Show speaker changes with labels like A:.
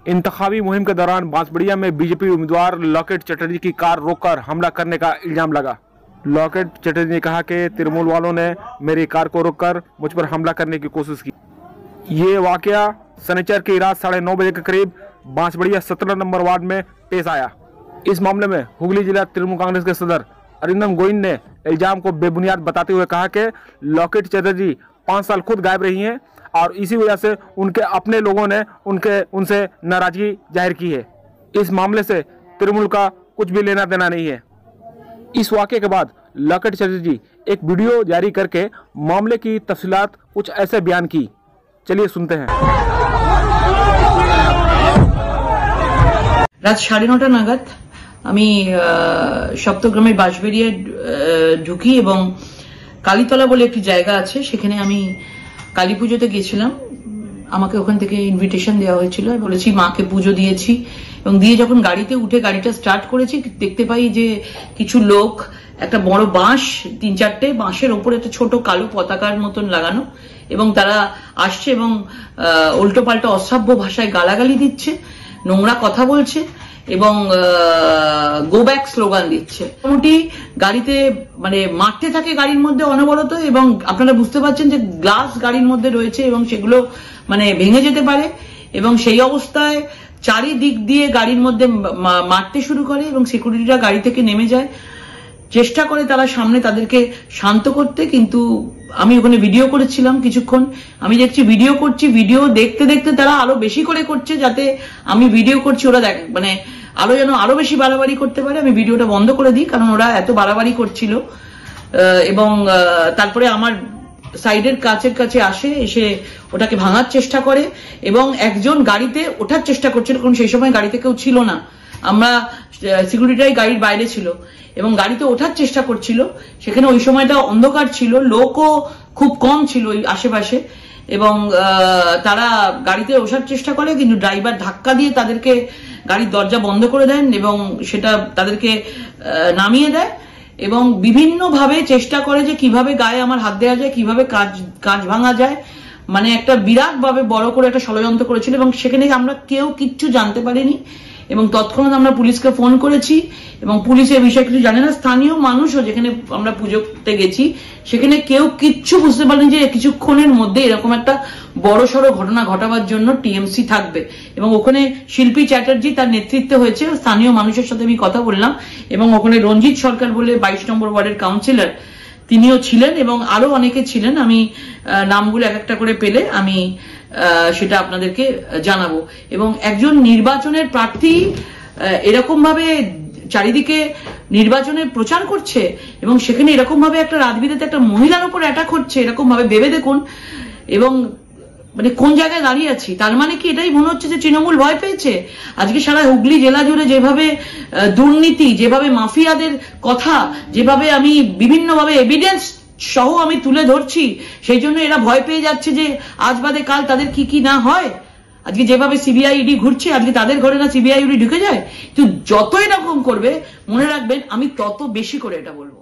A: इंतखाबी मुहिम के दौरान बांसबड़िया में बीजेपी उम्मीदवार लॉकेट चटर्जी की कार रोककर हमला करने का इल्जाम लगा। लॉकेट चटर्जी ने कहा कि तृणमूल वालों ने मेरी कार को रोककर मुझ पर हमला करने की कोशिश की। ये वाकया शनिचर की रात 9:30 बजे के करीब बांसबड़िया 17 नंबर वार्ड में पेश आया। इस मामले में हुगली जिला तृणमूल कांग्रेस के सदर अरिंदम गोविंद ने इल्जाम को बेबुनियाद बताते हुए कहा कि लॉकेट चटर्जी 5 साल खुद गायब रही हैं और इसी वजह से उनके अपने लोगों ने उनसे नाराजगी जाहिर की है। इस मामले से तृणमूल का कुछ भी लेना देना नहीं है। इस वाक़े के बाद लॉकेट चटर्जी एक वीडियो जारी करके मामले की तफसीलात कुछ ऐसे बयान की। चलिए सुनते हैं।
B: रात 9:30 नागाद আমি সপ্তগ্রামের বাঁশবেড়িয়ায় ঢুকি এবং কালীতলা বলে একটি জায়গা আছে, সেখানে আমি কালী পুজোতে গেছিলাম। আমাকে ওখান থেকে ইনভিটেশন দেওয়া হয়েছিল, বলেছি মাকে পুজো দিয়েছি এবং দিয়ে যখন গাড়িতে উঠে গাড়িটা স্টার্ট করেছি দেখতে পাই যে কিছু লোক একটা বড় বাঁশ 3-4টে বাঁশের ওপরে একটা ছোট কালো পতাকার মতন লাগানো এবং তারা আসছে এবং উল্টো পাল্টা অসভ্য ভাষায় গালাগালি দিচ্ছে, নোংরা কথা বলছে এবং গো ব্যাক স্লোগান দিচ্ছে। মোটামুটি গাড়িতে মানে মারতে থাকে গাড়ির মধ্যে অনবরত এবং আপনারা বুঝতে পারছেন যে গ্লাস গাড়ির মধ্যে রয়েছে এবং সেগুলো মানে ভেঙে যেতে পারে এবং সেই অবস্থায় চারিদিক দিয়ে গাড়ির মধ্যে মারতে শুরু করে এবং সিকিউরিটিরা গাড়ি থেকে নেমে যায়। চেষ্টা করে তারা সামনে তাদেরকে শান্ত করতে, কিন্তু আমি ওখানে ভিডিও করেছিলাম কিছুক্ষণ। আমি দেখছি ভিডিও করছি, ভিডিও দেখতে দেখতে তারা আরো বেশি করে করছে, যাতে আমি ভিডিও করছি ওরা দেখ মানে আরো যেন আরো বেশি বাড়াবাড়ি করতে পারে। আমি ভিডিওটা বন্ধ করে দিই কারণ ওরা এত বাড়াবাড়ি করছিল এবং তারপরে আমার সাইডের কাছের কাছে আসে, এসে ওটাকে ভাঙার চেষ্টা করে এবং একজন গাড়িতে ওঠার চেষ্টা করছিল কারণ সেই সময় গাড়িতে কেউ ছিল না, আমরা সিকিউরিটিরাই গাড়ির বাইরে ছিল এবং গাড়িতে ওঠার চেষ্টা করছিল। সেখানে ওই সময়টা অন্ধকার ছিল, লোকও খুব কম ছিল ওই আশেপাশে এবং তারা গাড়িতে ওঠার চেষ্টা করে কিন্তু ড্রাইভার ধাক্কা দিয়ে তাদেরকে গাড়ির দরজা বন্ধ করে দেন এবং সেটা তাদেরকে নামিয়ে দেয় এবং বিভিন্ন ভাবে চেষ্টা করে যে কিভাবে গায়ে আমার হাত দেওয়া যায়, কিভাবে কাঁচ ভাঙা যায়, মানে একটা বিরাট ভাবে বড় করে একটা ষড়যন্ত্র করেছিল এবং সেখানে আমরা কেউ কিচ্ছু জানতে পারিনি এবং তৎক্ষণাৎ আমরা পুলিশকে ফোন করেছি এবং পুলিশের বিষয়ে কিছু জানে না। স্থানীয় মানুষও যেখানে আমরা পুজোতে গেছি সেখানে কেউ কিচ্ছু বুঝতে পারেনি যে কিছুক্ষণের মধ্যে এরকম একটা বড়সড় ঘটনা ঘটাবার জন্য টিএমসি থাকবে এবং ওখানে শিল্পী চ্যাটার্জি তার নেতৃত্বে হয়েছে। স্থানীয় মানুষের সাথে আমি কথা বললাম এবং ওখানে রঞ্জিত সরকার বলে 22 নম্বর ওয়ার্ডের কাউন্সিলর তিনিও ছিলেন এবং আরো অনেকে ছিলেন। আমি নামগুলো এক একটা করে পেলে আমি সেটা আপনাদেরকে জানাবো। এবং একজন নির্বাচনের প্রার্থী এরকম ভাবে চারিদিকে নির্বাচনের প্রচার করছে এবং সেখানে এরকম ভাবে একটা রাতবিরেতে একটা মহিলার উপর অ্যাটাক হচ্ছে, এরকম ভাবে ভেবে দেখুন এবং মানে কোন জায়গায় দাঁড়িয়ে আছি। তার মানে কি এটাই মনে হচ্ছে যে তৃণমূল ভয় পেয়েছে? আজকে সারা হুগলি জেলা জুড়ে যেভাবে দুর্নীতি, যেভাবে মাফিয়াদের কথা, যেভাবে আমি বিভিন্নভাবে এভিডেন্স সহ আমি তুলে ধরছি, সেই জন্য এরা ভয় পেয়ে যাচ্ছে যে আজ বাদে কাল তাদের কি কি না হয়। আজকে যেভাবে সিবিআই ইডি ঘুরছে, আজকে তাদের ঘরে না সিবিআই ইডি ঢুকে যায়। কিন্তু যত এরকম করবে মনে রাখবেন আমি তত বেশি করে এটা বলবো।